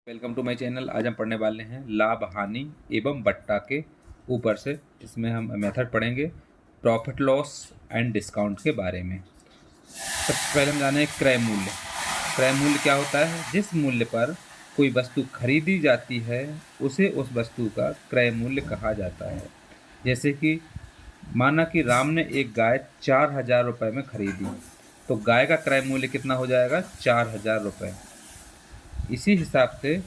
Welcome to my channel. आज हम पढ़ने वाले हैं लाभ हानि एवं बट्टा के ऊपर से। इसमें हम मेथड पढ़ेंगे प्रॉफिट लॉस एंड डिस्काउंट के बारे में। सबसे पहले हम जाने क्रय मूल्य। क्रय मूल्य क्या होता है? जिस मूल्य पर कोई वस्तु खरीदी जाती है उसे उस वस्तु का क्रय मूल्य कहा जाता है। जैसे कि माना कि राम ने एक गाय 4,000 रुपये में खरीदी, तो गाय का क्रय मूल्य कितना हो जाएगा? 4,000 रुपये। इसी हिसाब से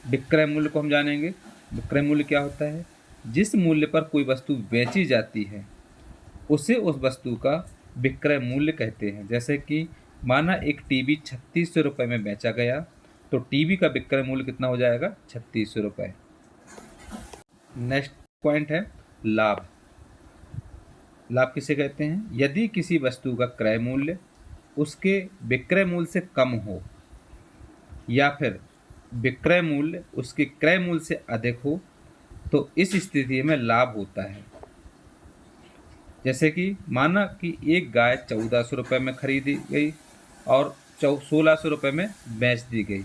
विक्रय मूल्य को हम जानेंगे। विक्रय मूल्य क्या होता है? जिस मूल्य पर कोई वस्तु बेची जाती है उसे उस वस्तु का विक्रय मूल्य कहते हैं। जैसे कि माना एक टीवी 3,600 रुपये में बेचा गया, तो टीवी का विक्रय मूल्य कितना हो जाएगा? 3,600 रुपये। नेक्स्ट पॉइंट है लाभ। लाभ किसे कहते हैं? यदि किसी वस्तु का क्रय मूल्य उसके विक्रय मूल्य से कम हो या फिर विक्रय मूल्य उसके क्रय मूल्य से अधिक हो, तो इस स्थिति में लाभ होता है। जैसे कि माना कि एक गाय 1,400 रुपये में खरीदी गई और 1,600 रुपये में बेच दी गई।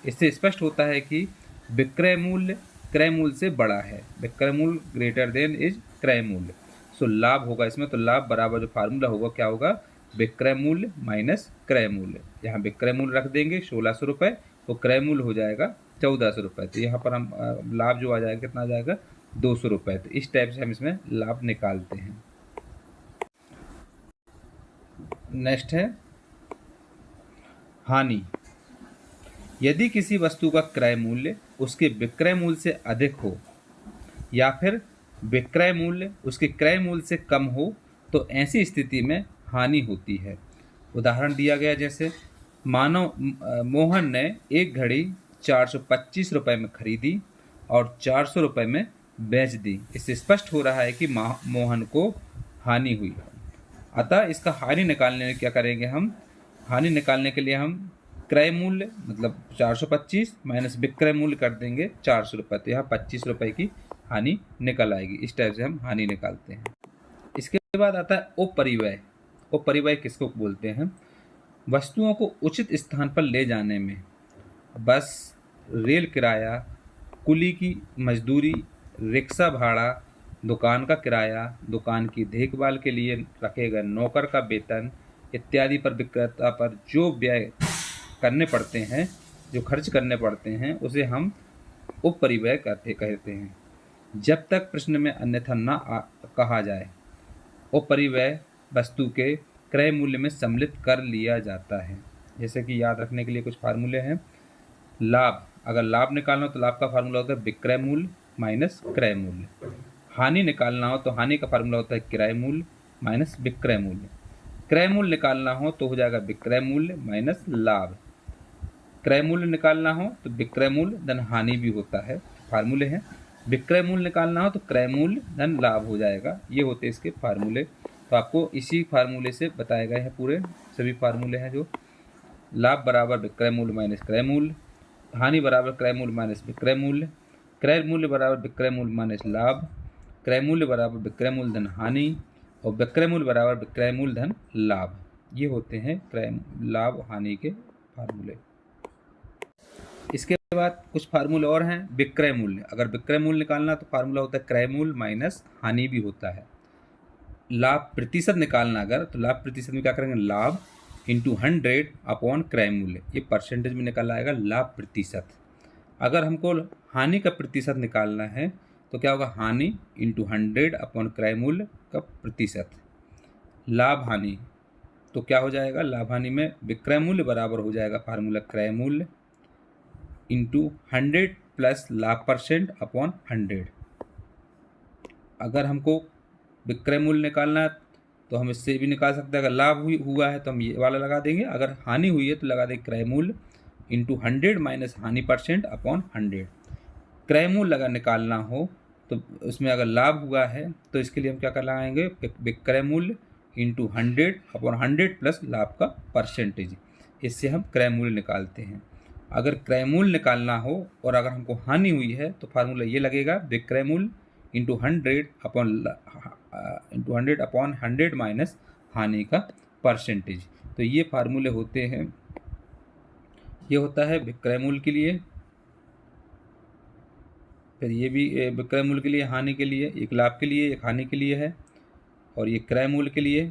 इससे स्पष्ट होता है कि विक्रय मूल्य क्रय मूल्य से बड़ा है। विक्रय मूल्य ग्रेटर देन इज क्रय मूल्य। सो लाभ होगा इसमें। तो लाभ बराबर जो फार्मूला होगा क्या होगा? विक्रय मूल्य माइनस क्रय मूल्य। यहाँ विक्रय मूल्य रख देंगे 1,600 रुपये, तो क्रय मूल्य हो जाएगा 1,400 रुपये। तो यहाँ पर हम लाभ जो आ जाएगा कितना आ जाएगा? 200 रुपये। तो इस टाइप से हम इसमें लाभ निकालते हैं। नेक्स्ट है हानि। यदि किसी वस्तु का क्रय मूल्य उसके विक्रय मूल्य से अधिक हो या फिर विक्रय मूल्य उसके क्रय मूल्य से कम हो, तो ऐसी स्थिति में हानि होती है। उदाहरण दिया गया जैसे मानो मोहन ने एक घड़ी 425 रुपये में खरीदी और 400 रुपये में बेच दी। इससे स्पष्ट हो रहा है कि मोहन को हानि हुई। अतः इसका हानि निकालने में क्या करेंगे हम? हानि निकालने के लिए हम क्रय मूल्य मतलब 425 माइनस विक्रय मूल्य कर देंगे 400 रुपये, तो यहाँ 25 रुपये की हानि निकल आएगी। इस टाइप से हम हानि निकालते हैं। इसके बाद आता है उपरिव्यय। उपरिव्यय किसको बोलते हैं? वस्तुओं को उचित स्थान पर ले जाने में बस, रेल किराया, कुली की मजदूरी, रिक्शा भाड़ा, दुकान का किराया, दुकान की देखभाल के लिए रखे गए नौकर का वेतन इत्यादि पर विक्रेता पर जो व्यय करने पड़ते हैं, जो खर्च करने पड़ते हैं, उसे हम उपरिव्यय कहते हैं, जब तक प्रश्न में अन्यथा न कहा जाए। उपरिव्यय वस्तु के क्रय मूल्य में सम्मिलित कर लिया जाता है। जैसे कि याद रखने के लिए कुछ फार्मूले हैं। लाभ, अगर लाभ निकालना हो तो लाभ का फार्मूला होता है विक्रय मूल्य माइनस क्रय मूल्य। हानि निकालना हो तो हानि का फार्मूला होता है क्रय मूल्य माइनस विक्रय मूल्य। क्रय मूल्य निकालना हो तो हो जाएगा विक्रय मूल्य माइनस लाभ। क्रय मूल्य निकालना हो तो विक्रय मूल्य धन हानि भी होता है, फार्मूले हैं। विक्रय मूल्य निकालना हो तो क्रय मूल्य धन लाभ हो जाएगा। ये होते हैं इसके फार्मूले। तो आपको इसी फार्मूले से बताए गए हैं पूरे सभी फार्मूले हैं। जो लाभ बराबर विक्रय मूल्य माइनस क्रय मूल्य, हानि बराबर क्रय मूल्य माइनस विक्रय मूल्य, क्रय मूल्य बराबर विक्रय मूल्य माइनस लाभ, क्रय मूल्य बराबर विक्रय मूल्य धन हानि और विक्रय मूल्य बराबर विक्रय मूल्य धन लाभ। ये होते हैं क्रय लाभ हानि के फार्मूले। इसके बाद कुछ फार्मूले और हैं। विक्रय मूल्य, अगर विक्रय मूल्य निकालना तो फार्मूला होता है क्रय मूल्य माइनस हानि भी होता है। लाभ प्रतिशत निकालना अगर, तो लाभ प्रतिशत में क्या करेंगे? लाभ इंटू 100 अपॉन क्रय मूल्य। ये परसेंटेज में निकल आएगा लाभ प्रतिशत। अगर हमको हानि का प्रतिशत निकालना है तो क्या होगा? हानि इंटू 100 अपॉन क्रय मूल्य का प्रतिशत। लाभ हानि तो क्या हो जाएगा? लाभ हानि में विक्रय मूल्य बराबर हो जाएगा फार्मूला क्रय मूल्य इंटू 100 प्लस लाभ परसेंट अपॉन 100। अगर हमको विक्रय मूल्य निकालना है तो हम इससे भी निकाल सकते हैं। अगर लाभ हुआ है तो हम ये वाला लगा देंगे, अगर हानि हुई है तो लगा देंगे क्रय मूल्य इंटू 100 माइनस हानि परसेंट अपॉन 100। क्रय मूल्य अगर निकालना हो तो उसमें अगर लाभ हुआ है तो इसके लिए हम क्या कर लगाएंगे? विक्रय मूल्य इंटू 100 अपॉन 100 प्लस लाभ का परसेंटेज। इससे हम क्रय मूल्य निकालते हैं। अगर क्रय मूल्य निकालना हो और अगर हमको हानि हुई है तो फार्मूला ये लगेगा विक्रय मूल्य इंटू 100 अपॉन 100 माइनस हानि का परसेंटेज। तो ये फार्मूले होते हैं। ये होता है विक्रय मूल्य के लिए। फिर ये भी विक्रय मूल्य के लिए, हानि के लिए, एक लाभ के लिए, एक हानि के लिए है, और ये क्रय मूल्य के लिए,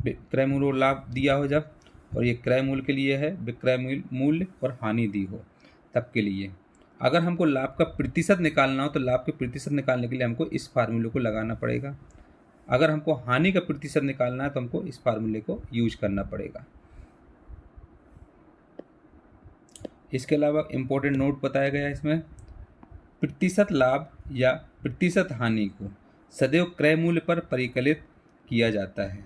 विक्रय मूल्य और लाभ दिया हो जब, और ये क्रय मूल्य के लिए है, विक्रय मूल्य और हानि दी हो तब के लिए। अगर हमको लाभ का प्रतिशत निकालना हो तो लाभ के प्रतिशत निकालने के लिए हमको इस फार्मूले को लगाना पड़ेगा। अगर हमको हानि का प्रतिशत निकालना है तो हमको इस फार्मूले को यूज करना पड़ेगा। इसके अलावा इम्पोर्टेंट नोट बताया गया है इसमें, प्रतिशत लाभ या प्रतिशत हानि को सदैव क्रय मूल्य पर परिकलित किया जाता है।